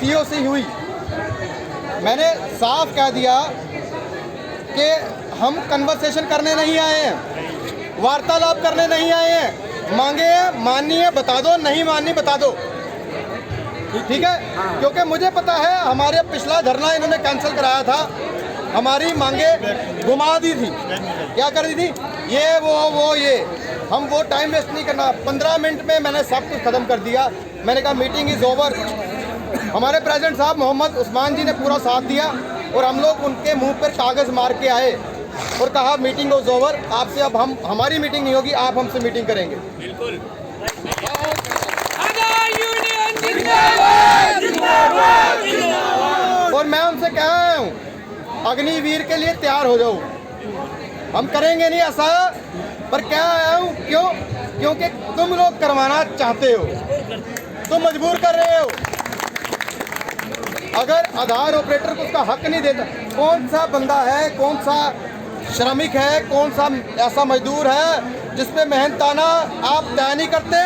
CEO से हुई, मैंने साफ कह दिया कि हम कन्वर्सेशन करने नहीं आए हैं, वार्तालाप करने नहीं आए हैं। मांगे हैं, माननी है बता दो, नहीं माननी बता दो, ठीक है। क्योंकि मुझे पता है हमारे पिछला धरना इन्होंने कैंसिल कराया था, हमारी मांगे घुमा दी थी, क्या कर दी थी, ये वो ये। हम वो टाइम वेस्ट नहीं करना। 15 मिनट में मैंने सब कुछ ख़त्म कर दिया। मैंने कहा मीटिंग इज़ ओवर। हमारे प्रेसिडेंट साहब मोहम्मद उस्मान जी ने पूरा साथ दिया और हम लोग उनके मुंह पर कागज़ मार के आए और कहा मीटिंग इज़ ओवर, आपसे अब हमारी मीटिंग नहीं होगी, आप हमसे मीटिंग करेंगे। बिल्कुल। और मैं उनसे कह रहा हूँ अग्निवीर के लिए तैयार हो जाओ, हम करेंगे नहीं ऐसा, पर क्या आया हूँ क्यों? क्योंकि तुम लोग करवाना चाहते हो, तुम मजबूर कर रहे हो। अगर आधार ऑपरेटर को उसका हक नहीं देता, कौन सा बंदा है, कौन सा श्रमिक है, कौन सा ऐसा मजदूर है जिसपे मेहनताना आप तय नहीं करते,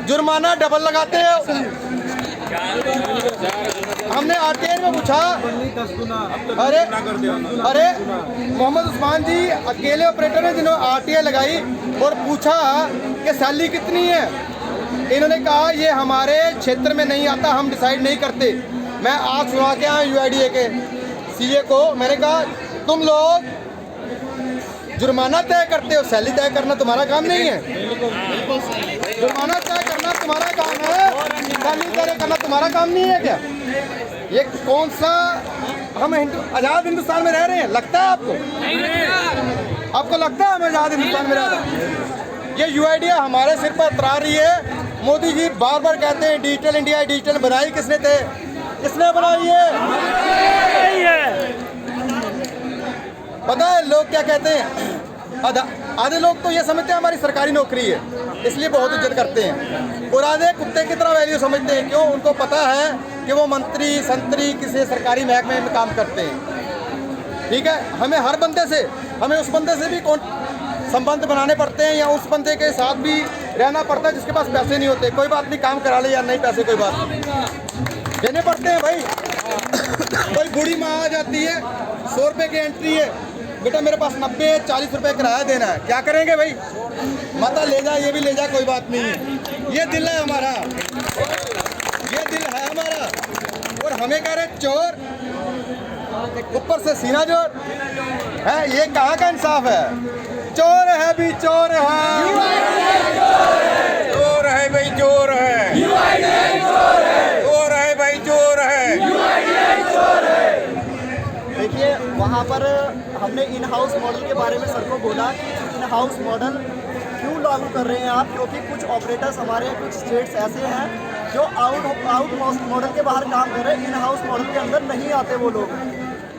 जुर्माना डबल लगाते हो। हमने आरटीआई में पूछा, अरे मोहम्मद उस्मान जी अकेले ऑपरेटर हैं जिन्होंने आरटीआई लगाई और पूछा कि सैलरी कितनी है। इन्होंने कहा ये हमारे क्षेत्र में नहीं आता, हम डिसाइड नहीं करते। मैं आज सुना के आया यूआईडीए के सीए को, मैंने कहा तुम लोग जुर्माना तय करते हो, सैलरी तय करना तुम्हारा काम नहीं है। जुर्माना तय करना तुम्हारा काम है, सैलरी तय करना तुम्हारा काम नहीं है क्या? ये कौन सा, हम आज़ाद हिंदुस्तान में रह रहे हैं लगता है आपको? आपको लगता है हम आज़ाद हिंदुस्तान में रह रहे हैं? ये यूआईडीए हमारे सिर पर उतरा रही है। मोदी जी बार बार कहते हैं डिजिटल इंडिया, डिजिटल बनाई किसने थे? किसने बनाई है? पता है लोग क्या कहते हैं? आधे लोग तो ये समझते हैं हमारी सरकारी नौकरी है, इसलिए बहुत इज्जत करते हैं, और आधे कुत्ते की तरह वैल्यू समझते हैं। क्यों? उनको पता है कि वो मंत्री संतरी किसी सरकारी महकमे में काम करते हैं। ठीक है, हमें हर बंदे से, हमें उस बंदे से भी संबंध बनाने पड़ते हैं, या उस बंदे के साथ भी रहना पड़ता है जिसके पास पैसे नहीं होते। कोई बात नहीं, काम करा ले या नहीं, पैसे कोई बात नहीं, देने पड़ते हैं भाई। कोई बूढ़ी माँ आ जाती है, 100 रुपये की एंट्री है, बेटा मेरे पास 90-40 रुपये किराया देना है, क्या करेंगे भाई? माता ले जा, ये भी ले जा, कोई बात नहीं है। ये दिल है हमारा, ये दिल है हमारा। और हमें कह रहे चोर, ऊपर से सीना जोर है, ये कहाँ का इंसाफ है? चोर है भी चोर है, चोर है भाई चोर है, चोर है भाई चोर है। देखिए वहाँ पर हमने इन हाउस मॉडल के बारे में सर को बोला कि इन हाउस मॉडल क्यों लागू कर रहे हैं आप, क्योंकि कुछ ऑपरेटर्स हमारे कुछ स्टेट्स ऐसे हैं जो आउट मॉडल के बाहर काम कर रहे हैं, इन हाउस मॉडल के अंदर नहीं आते वो लोग।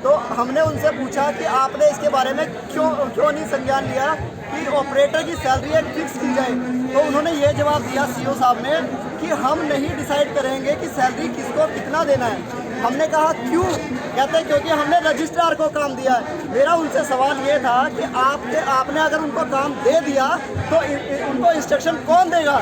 तो हमने उनसे पूछा कि आपने इसके बारे में क्यों नहीं संज्ञान लिया कि ऑपरेटर की सैलरी एक फिक्स की जाए। तो उन्होंने ये जवाब दिया सीईओ साहब ने कि हम नहीं डिसाइड करेंगे कि सैलरी किसको कितना देना है। हमने कहा क्यों? कहते हैं क्योंकि हमने रजिस्ट्रार को काम दिया है। मेरा उनसे सवाल ये था कि आपने अगर उनको काम दे दिया तो उनको इंस्ट्रक्शन कौन देगा?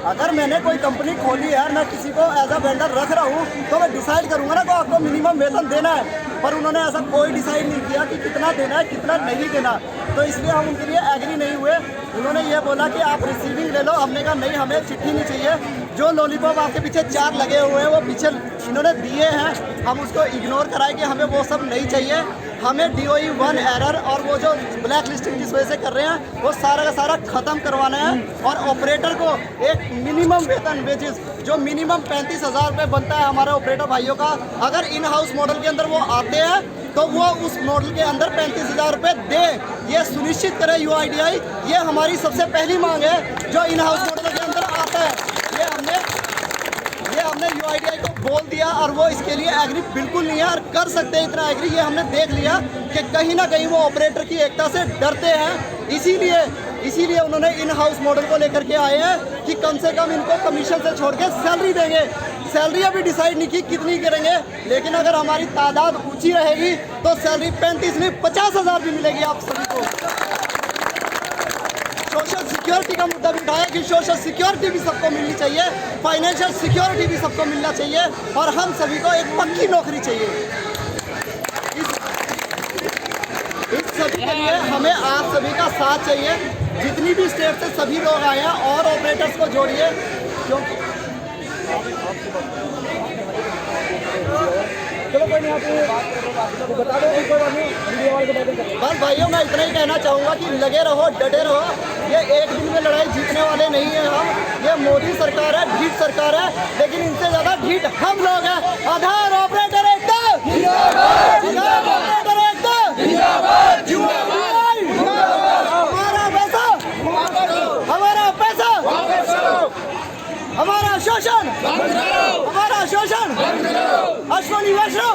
अगर मैंने कोई कंपनी खोली है, मैं किसी को एज अ वेंडर रख रहा हूँ, तो मैं डिसाइड करूँगा ना कि आपको मिनिमम वेतन देना है। पर उन्होंने ऐसा कोई डिसाइड नहीं किया कि कितना देना है कितना नहीं देना, तो इसलिए हम उनके लिए एग्री नहीं हुए। उन्होंने ये बोला कि आप रिसीविंग ले लो, हमने कहा नहीं, हमें चिट्ठी नहीं चाहिए। जो लॉलीपॉप आपके पीछे 4 लगे हुए हैं वो पीछे इन्होंने दिए हैं, हम उसको इग्नोर कराए कि हमें वो सब नहीं चाहिए। हमें DOE 1 एरर और वो जो ब्लैक लिस्टिंग जिस वजह से कर रहे हैं वो सारा का सारा ख़त्म करवाना है, और ऑपरेटर को एक मिनिमम वेतन वेजेस जो मिनिमम 35,000 रुपये बनता है हमारे ऑपरेटर भाइयों का, अगर इन हाउस मॉडल के अंदर वो आते हैं तो वो उस मॉडल के अंदर 35,000 रुपये दे, ये सुनिश्चित करे यूआईडीआई। ये हमारी सबसे पहली मांग है जो इन हाउस मॉडल के अंदर आता है। ये हमने यूआईडीआई को बोल दिया और वो इसके लिए एग्री बिल्कुल नहीं है, और कर सकते हैं इतना एग्री। ये हमने देख लिया कि कहीं ना कहीं वो ऑपरेटर की एकता से डरते हैं, इसीलिए उन्होंने इन हाउस मॉडल को लेकर के आए हैं कि कम से कम इनको कमीशन से छोड़ के सैलरी देंगे। सैलरी अभी डिसाइड नहीं की कितनी करेंगे, लेकिन अगर हमारी तादाद ऊंची रहेगी तो सैलरी 35 नहीं 50,000 भी मिलेगी आप सभी को। सोशल सिक्योरिटी का मुद्दा भी उठाया कि सोशल सिक्योरिटी भी सबको मिलनी चाहिए, फाइनेंशियल सिक्योरिटी भी सबको मिलना चाहिए और हम सभी को एक पक्की नौकरी चाहिए। इस सभी के लिए हमें आप सभी का साथ चाहिए। जितनी भी स्टेट से सभी लोग आए हैं और ऑपरेटर्स को जोड़िए, क्योंकि चलो कोई नहीं, आप बता दो कोई बात नहीं। बस भाइयों मैं इतना ही कहना चाहूँगा कि लगे रहो, डटे रहो। ये एक दिन में लड़ाई जीतने वाले नहीं हैं हम। ये मोदी सरकार है, ढीठ सरकार है, लेकिन इनसे ज़्यादा ढीठ हम लोग हैं। आधार ऑपरेटर एकदम जिंदाबाद, आधार ऑपरेटर एकदम जिंदाबाद, हमारा पैसा, हमारा पैसा, हमारा शोषण, हमारा शोषण, अश्विनी वैष्णव